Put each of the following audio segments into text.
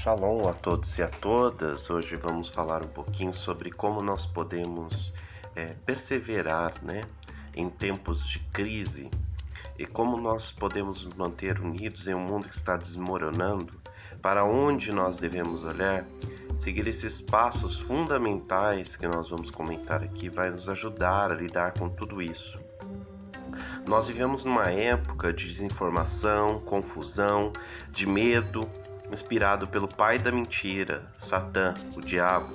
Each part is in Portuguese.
Shalom a todos e a todas. Hoje vamos falar um pouquinho sobre como nós podemos perseverar, em tempos de crise e como nós podemos nos manter unidos em um mundo que está desmoronando. Para onde nós devemos olhar, seguir esses passos fundamentais que nós vamos comentar aqui vai nos ajudar a lidar com tudo isso. Nós vivemos numa época de desinformação, confusão, de medo, inspirado pelo pai da mentira, Satã, o diabo.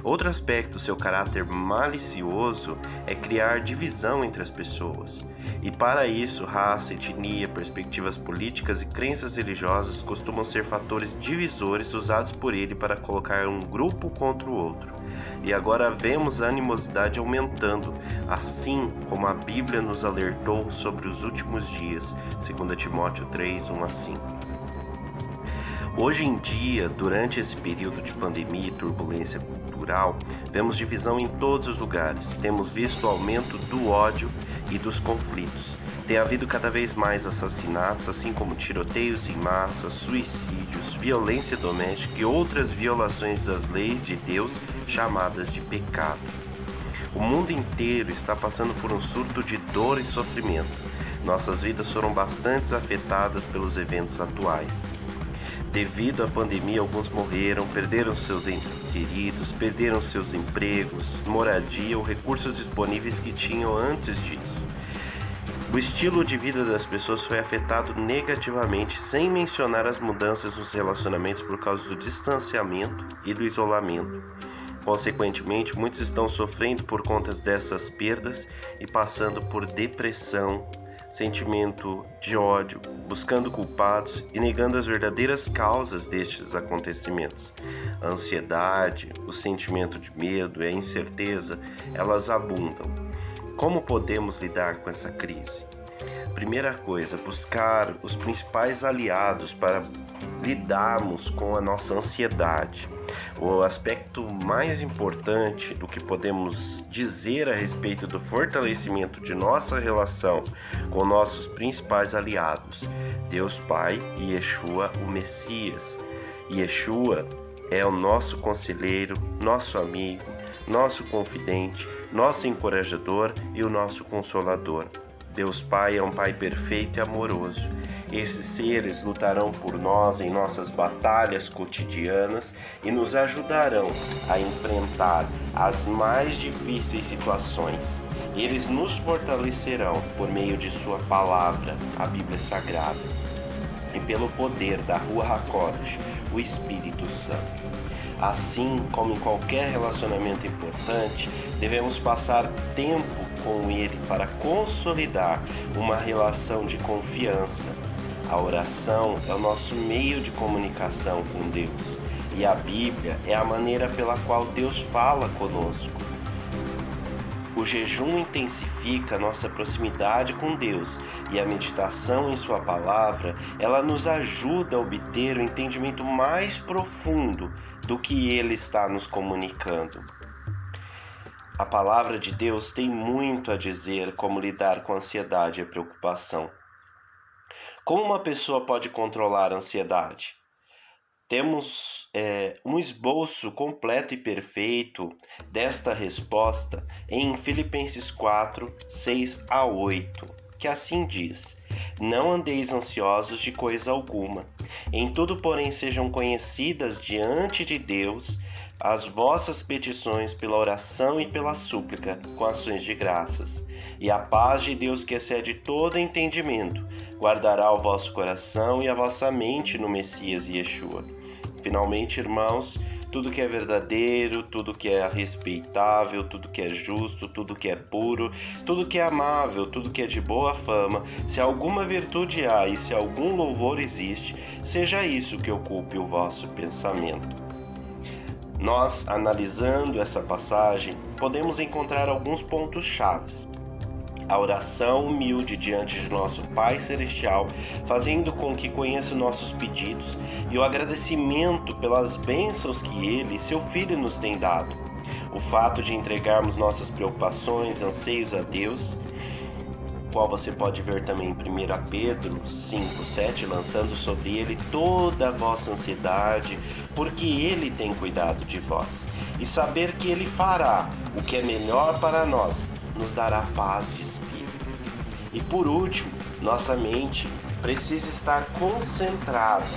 Outro aspecto do seu caráter malicioso é criar divisão entre as pessoas. E para isso, raça, etnia, perspectivas políticas e crenças religiosas costumam ser fatores divisores usados por ele para colocar um grupo contra o outro. E agora vemos a animosidade aumentando, assim como a Bíblia nos alertou sobre os últimos dias, 2 Timóteo 3, 1-5. Hoje em dia, durante esse período de pandemia e turbulência cultural, vemos divisão em todos os lugares. Temos visto o aumento do ódio e dos conflitos. Tem havido cada vez mais assassinatos, assim como tiroteios em massa, suicídios, violência doméstica e outras violações das leis de Deus chamadas de pecado. O mundo inteiro está passando por um surto de dor e sofrimento. Nossas vidas foram bastante afetadas pelos eventos atuais. Devido à pandemia, alguns morreram, perderam seus entes queridos, perderam seus empregos, moradia ou recursos disponíveis que tinham antes disso. O estilo de vida das pessoas foi afetado negativamente, sem mencionar as mudanças nos relacionamentos por causa do distanciamento e do isolamento. Consequentemente, muitos estão sofrendo por conta dessas perdas e passando por depressão, sentimento de ódio, buscando culpados e negando as verdadeiras causas destes acontecimentos. A ansiedade, o sentimento de medo e a incerteza, elas abundam. Como podemos lidar com essa crise? Primeira coisa, buscar os principais aliados para lidarmos com a nossa ansiedade. O aspecto mais importante do que podemos dizer a respeito do fortalecimento de nossa relação com nossos principais aliados, Deus Pai e Yeshua, o Messias. Yeshua é o nosso conselheiro, nosso amigo, nosso confidente, nosso encorajador e o nosso consolador. Deus Pai é um Pai perfeito e amoroso. Esses seres lutarão por nós em nossas batalhas cotidianas e nos ajudarão a enfrentar as mais difíceis situações. Eles nos fortalecerão por meio de sua palavra, a Bíblia Sagrada, e pelo poder da Ruach HaKodesh, o Espírito Santo. Assim como em qualquer relacionamento importante, devemos passar tempo com ele para consolidar uma relação de confiança. A oração é o nosso meio de comunicação com Deus, e a Bíblia é a maneira pela qual Deus fala conosco. O jejum intensifica nossa proximidade com Deus, e a meditação em sua palavra, ela nos ajuda a obter o entendimento mais profundo do que ele está nos comunicando. A palavra de Deus tem muito a dizer como lidar com a ansiedade e a preocupação. Como uma pessoa pode controlar a ansiedade? Temos um esboço completo e perfeito desta resposta em Filipenses 4, 6-8, que assim diz: Não andeis ansiosos de coisa alguma, em tudo, porém, sejam conhecidas diante de Deus as vossas petições pela oração e pela súplica, com ações de graças. E a paz de Deus, que excede todo entendimento, guardará o vosso coração e a vossa mente no Messias e Yeshua. Finalmente, irmãos, tudo que é verdadeiro, tudo que é respeitável, tudo que é justo, tudo que é puro, tudo que é amável, tudo que é de boa fama, se alguma virtude há e se algum louvor existe, seja isso que ocupe o vosso pensamento. Nós, analisando essa passagem, podemos encontrar alguns pontos chaves. A oração humilde diante de nosso Pai Celestial, fazendo com que conheça nossos pedidos, e o agradecimento pelas bênçãos que Ele e seu Filho nos têm dado. O fato de entregarmos nossas preocupações, anseios a Deus, qual você pode ver também em 1 Pedro 5:7, lançando sobre ele toda a vossa ansiedade, porque ele tem cuidado de vós. E saber que ele fará o que é melhor para nós, nos dará paz de espírito. E por último, nossa mente precisa estar concentrada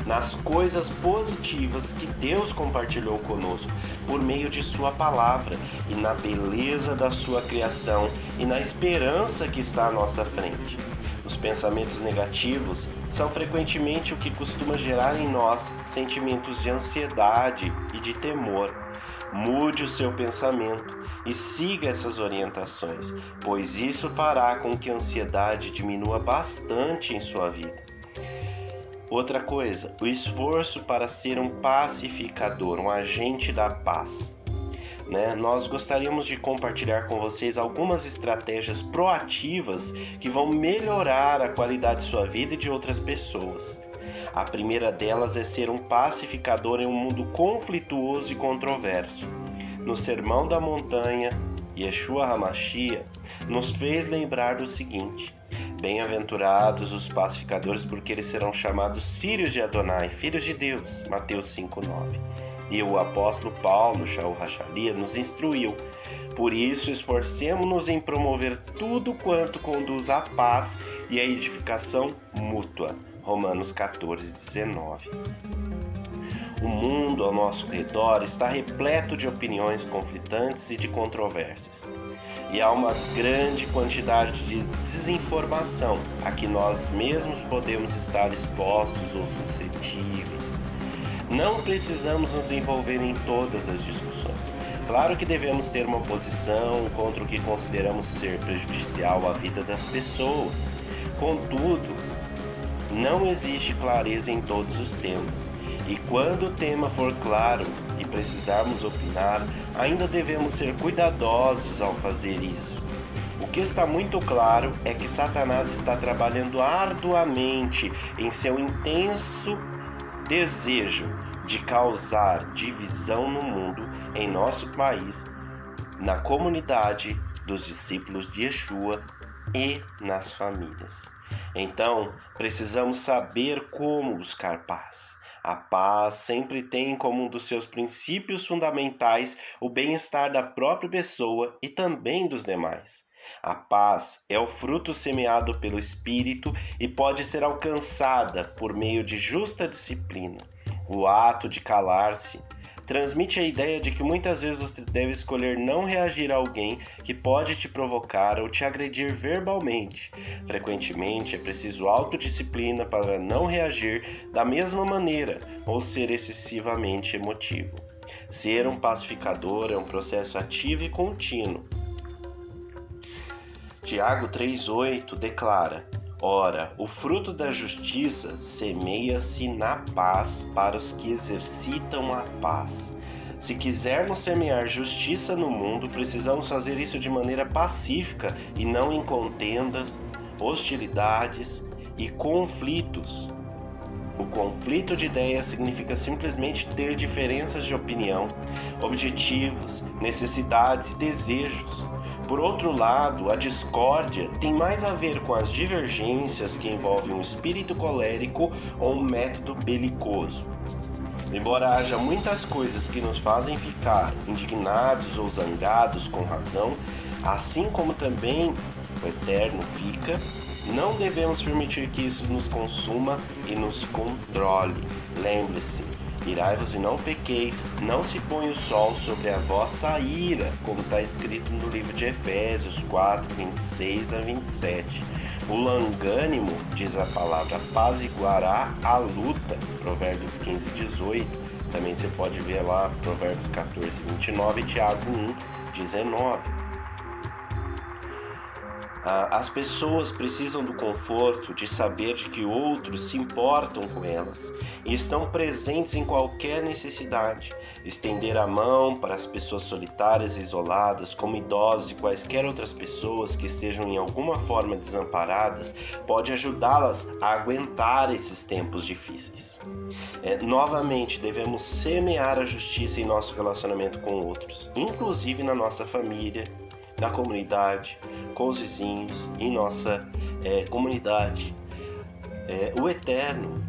nas coisas positivas que Deus compartilhou conosco por meio de sua palavra e na beleza da sua criação e na esperança que está à nossa frente. Os pensamentos negativos são frequentemente o que costuma gerar em nós sentimentos de ansiedade e de temor. Mude o seu pensamento e siga essas orientações, pois isso fará com que a ansiedade diminua bastante em sua vida. Outra coisa, o esforço para ser um pacificador, um agente da paz. Nós gostaríamos de compartilhar com vocês algumas estratégias proativas que vão melhorar a qualidade de sua vida e de outras pessoas. A primeira delas é ser um pacificador em um mundo conflituoso e controverso. No Sermão da Montanha, Yeshua HaMashiach nos fez lembrar do seguinte: bem-aventurados os pacificadores, porque eles serão chamados filhos de Adonai, filhos de Deus. Mateus 5:9. E o apóstolo Paulo, Shaul HaShalia, nos instruiu: por isso esforcemo-nos em promover tudo quanto conduz à paz e à edificação mútua. Romanos 14:19. O mundo ao nosso redor está repleto de opiniões conflitantes e de controvérsias. E há uma grande quantidade de desinformação a que nós mesmos podemos estar expostos ou suscetíveis. Não precisamos nos envolver em todas as discussões. Claro que devemos ter uma posição contra o que consideramos ser prejudicial à vida das pessoas. Contudo, não existe clareza em todos os temas. E quando o tema for claro e precisarmos opinar, ainda devemos ser cuidadosos ao fazer isso. O que está muito claro é que Satanás está trabalhando arduamente em seu intenso desejo de causar divisão no mundo, em nosso país, na comunidade dos discípulos de Yeshua e nas famílias. Então, precisamos saber como buscar paz. A paz sempre tem como um dos seus princípios fundamentais o bem-estar da própria pessoa e também dos demais. A paz é o fruto semeado pelo Espírito e pode ser alcançada por meio de justa disciplina. O ato de calar-se transmite a ideia de que muitas vezes você deve escolher não reagir a alguém que pode te provocar ou te agredir verbalmente. Frequentemente é preciso autodisciplina para não reagir da mesma maneira ou ser excessivamente emotivo. Ser um pacificador é um processo ativo e contínuo. Tiago 3,8 declara: ora, o fruto da justiça semeia-se na paz para os que exercitam a paz. Se quisermos semear justiça no mundo, precisamos fazer isso de maneira pacífica e não em contendas, hostilidades e conflitos. O conflito de ideias significa simplesmente ter diferenças de opinião, objetivos, necessidades e desejos. Por outro lado, a discórdia tem mais a ver com as divergências que envolvem um espírito colérico ou um método belicoso. Embora haja muitas coisas que nos fazem ficar indignados ou zangados com razão, assim como também o Eterno fica, não devemos permitir que isso nos consuma e nos controle. Lembre-se: irai-vos e não pequeis, não se põe o sol sobre a vossa ira, como está escrito no livro de Efésios 4, 26 a 27. O longânimo, diz a palavra, apaziguará a luta, Provérbios 15, 18. Também você pode ver lá Provérbios 14, 29 e Tiago 1, 19. As pessoas precisam do conforto de saber de que outros se importam com elas e estão presentes em qualquer necessidade. Estender a mão para as pessoas solitárias e isoladas, como idosos e quaisquer outras pessoas que estejam em alguma forma desamparadas, pode ajudá-las a aguentar esses tempos difíceis. Novamente, devemos semear a justiça em nosso relacionamento com outros, inclusive na nossa família, na comunidade, com os vizinhos, em nossa comunidade. O Eterno,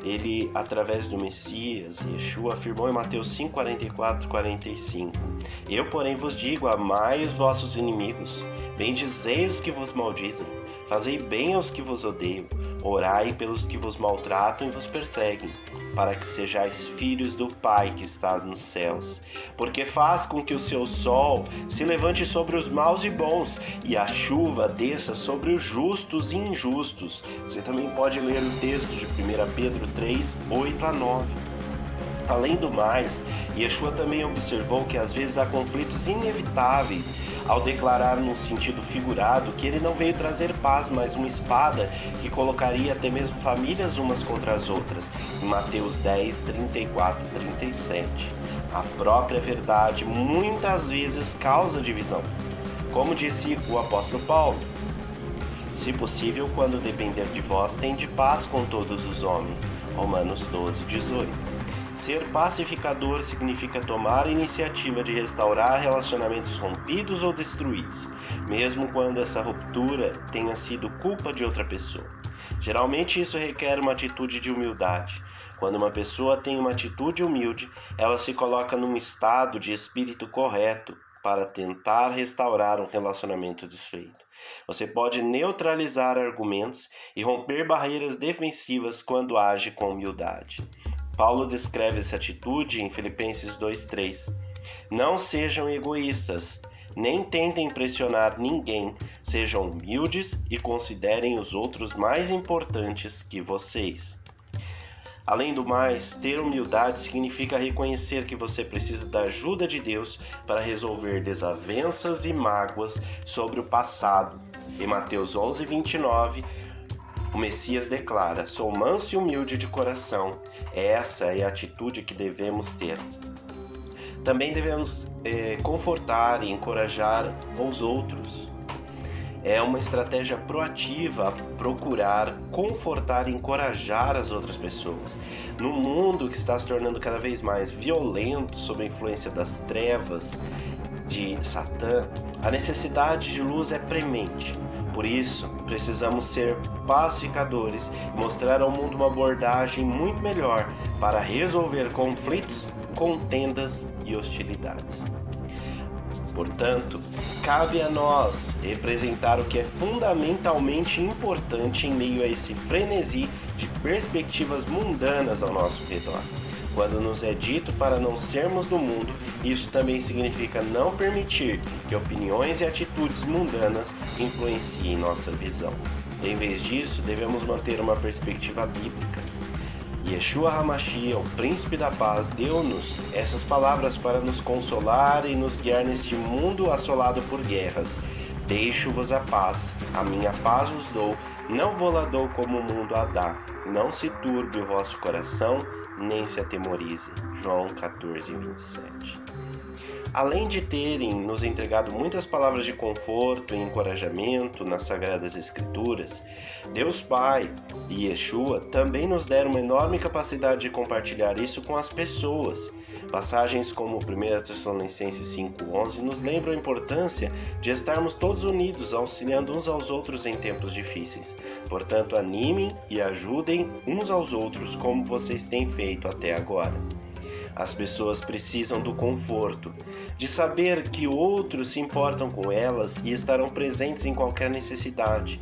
ele, através do Messias, Yeshua, afirmou em Mateus 5, 44, 45: Eu, porém, vos digo, amai os vossos inimigos, bendizei os que vos maldizem, fazei bem aos que vos odeiam, orai pelos que vos maltratam e vos perseguem, para que sejais filhos do Pai que está nos céus, porque faz com que o seu sol se levante sobre os maus e bons, e a chuva desça sobre os justos e injustos. Você também pode ler o texto de 1 Pedro 3, 8 a 9. Além do mais, Yeshua também observou que às vezes há conflitos inevitáveis, ao declarar num sentido figurado que ele não veio trazer paz, mas uma espada que colocaria até mesmo famílias umas contra as outras, em Mateus 10, 34 e 37. A própria verdade muitas vezes causa divisão. Como disse o apóstolo Paulo: se possível, quando depender de vós, tende paz com todos os homens. Romanos 12, 18. Ser pacificador significa tomar a iniciativa de restaurar relacionamentos rompidos ou destruídos, mesmo quando essa ruptura tenha sido culpa de outra pessoa. Geralmente isso requer uma atitude de humildade. Quando uma pessoa tem uma atitude humilde, ela se coloca num estado de espírito correto para tentar restaurar um relacionamento desfeito. Você pode neutralizar argumentos e romper barreiras defensivas quando age com humildade. Paulo descreve essa atitude em Filipenses 2:3. Não sejam egoístas, nem tentem impressionar ninguém, sejam humildes e considerem os outros mais importantes que vocês. Além do mais, ter humildade significa reconhecer que você precisa da ajuda de Deus para resolver desavenças e mágoas sobre o passado. Em Mateus 11:29, o Messias declara: sou manso e humilde de coração. Essa é a atitude que devemos ter. Também devemos confortar e encorajar os outros. É uma estratégia proativa procurar confortar e encorajar as outras pessoas. No mundo que está se tornando cada vez mais violento sob a influência das trevas de Satã, a necessidade de luz é premente. Por isso, precisamos ser pacificadores e mostrar ao mundo uma abordagem muito melhor para resolver conflitos, contendas e hostilidades. Portanto, cabe a nós representar o que é fundamentalmente importante em meio a esse frenesi de perspectivas mundanas ao nosso redor. Quando nos é dito para não sermos do mundo, isso também significa não permitir que opiniões e atitudes mundanas influenciem nossa visão. Em vez disso, devemos manter uma perspectiva bíblica. Yeshua HaMashiach, o Príncipe da Paz, deu-nos essas palavras para nos consolar e nos guiar neste mundo assolado por guerras. Deixo-vos a paz, a minha paz vos dou, não vou-la dou como o mundo a dá. Não se turbe o vosso coração, nem se atemorize. João 14, 27. Além de terem nos entregado muitas palavras de conforto e encorajamento nas Sagradas Escrituras, Deus Pai e Yeshua também nos deram uma enorme capacidade de compartilhar isso com as pessoas. Passagens como 1 Tessalonicenses 5,11 nos lembram a importância de estarmos todos unidos, auxiliando uns aos outros em tempos difíceis. Portanto, animem e ajudem uns aos outros como vocês têm feito até agora. As pessoas precisam do conforto, de saber que outros se importam com elas e estarão presentes em qualquer necessidade.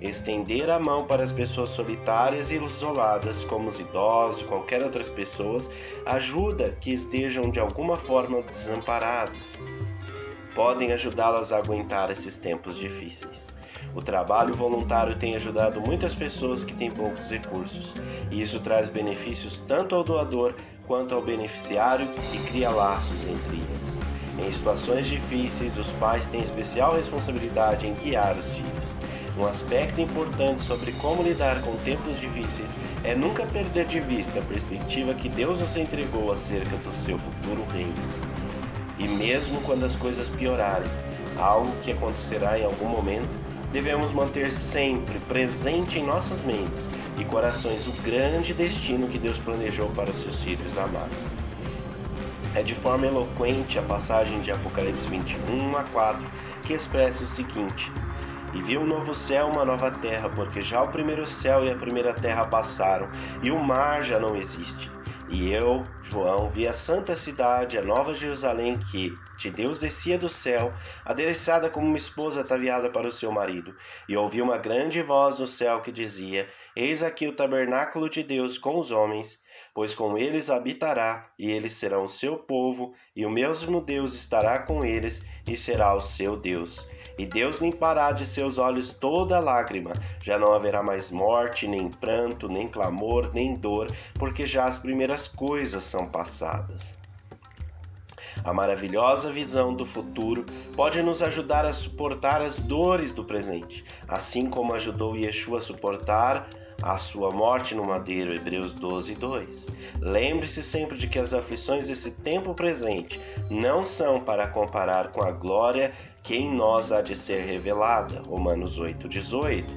Estender a mão para as pessoas solitárias e isoladas, como os idosos e qualquer outras pessoas, ajuda que estejam de alguma forma desamparadas. Podem ajudá-las a aguentar esses tempos difíceis. O trabalho voluntário tem ajudado muitas pessoas que têm poucos recursos, e isso traz benefícios tanto ao doador quanto ao beneficiário e cria laços entre eles. Em situações difíceis, os pais têm especial responsabilidade em guiar os filhos. Um aspecto importante sobre como lidar com tempos difíceis é nunca perder de vista a perspectiva que Deus nos entregou acerca do seu futuro reino. E mesmo quando as coisas piorarem, algo que acontecerá em algum momento, devemos manter sempre presente em nossas mentes e corações o grande destino que Deus planejou para os seus filhos amados. É de forma eloquente a passagem de Apocalipse 21:4 que expressa o seguinte: E vi um novo céu e uma nova terra, porque já o primeiro céu e a primeira terra passaram, e o mar já não existe. E eu, João, vi a santa cidade, a nova Jerusalém, que de Deus descia do céu, adereçada como uma esposa ataviada para o seu marido. E ouvi uma grande voz no céu que dizia: Eis aqui o tabernáculo de Deus com os homens, pois com eles habitará, e eles serão o seu povo, e o mesmo Deus estará com eles, e será o seu Deus. E Deus limpará de seus olhos toda lágrima, já não haverá mais morte, nem pranto, nem clamor, nem dor, porque já as primeiras coisas são passadas. A maravilhosa visão do futuro pode nos ajudar a suportar as dores do presente, assim como ajudou Yeshua a suportar a sua morte no madeiro, Hebreus 12:2. Lembre-se sempre de que as aflições desse tempo presente não são para comparar com a glória que em nós há de ser revelada, Romanos 8:18,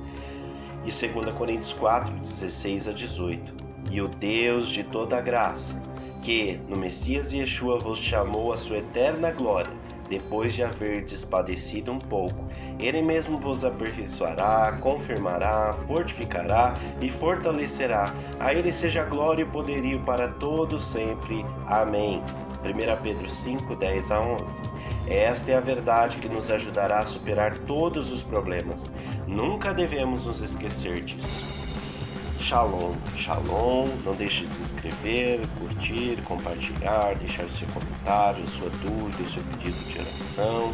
e 2 Coríntios 4:16-18. E o Deus de toda graça, que no Messias Yeshua vos chamou à sua eterna glória, depois de haverdes padecido um pouco, Ele mesmo vos aperfeiçoará, confirmará, fortificará e fortalecerá. A Ele seja glória e poderio para todos sempre. Amém. 1 Pedro 5:10-11. Esta é a verdade que nos ajudará a superar todos os problemas. Nunca devemos nos esquecer disso. Shalom, shalom, não deixe de se inscrever, curtir, compartilhar, deixar o seu comentário, sua dúvida, o seu pedido de oração.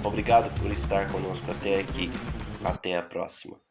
Obrigado por estar conosco até aqui. Até a próxima.